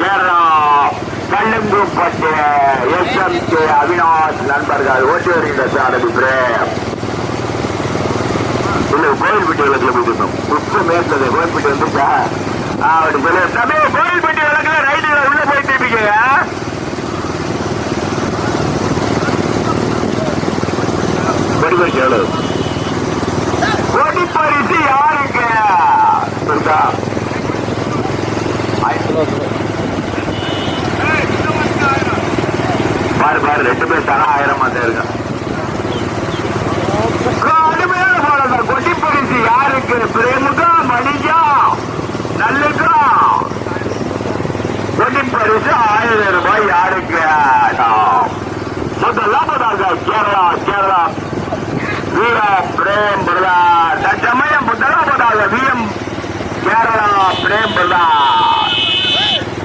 Kerala கல்லுங்குப்பட்டு SMK Avinash நண்பர்கள் ஓட்டி வருகின்ற சாரதி பிரேம். இல்லை கோயில்பட்டி விளக்குல போயிட்டு குற்றம் மேற்கது கோயில்பட்டி வந்துச்சா அப்படி சொல்லி தம்பி கோயில்பட்டி விளக்குல ரைட்டுல உள்ள போயிட்டு இருப்பீங்க. கொடிபரிசு எவ்வளவு? கொடிபரிசு யாருக்கு இருக்கா? பாரு பாரு 2 பேர் தலா 1000 தான் இருக்கா. கடுமையான போராட்டம். கொடிபரிசு யாருக்கு? பிரேமுகா மணிஜா நல்லுக்கா? கொடிபரிசு 1000 ரூபாய் யாருக்கு? முதலாவதாக கேரளா வீர பிரேம் பிரதா. தற்சமயம் முதலாவதாக VM கேரளா பிரேம் பிரதா.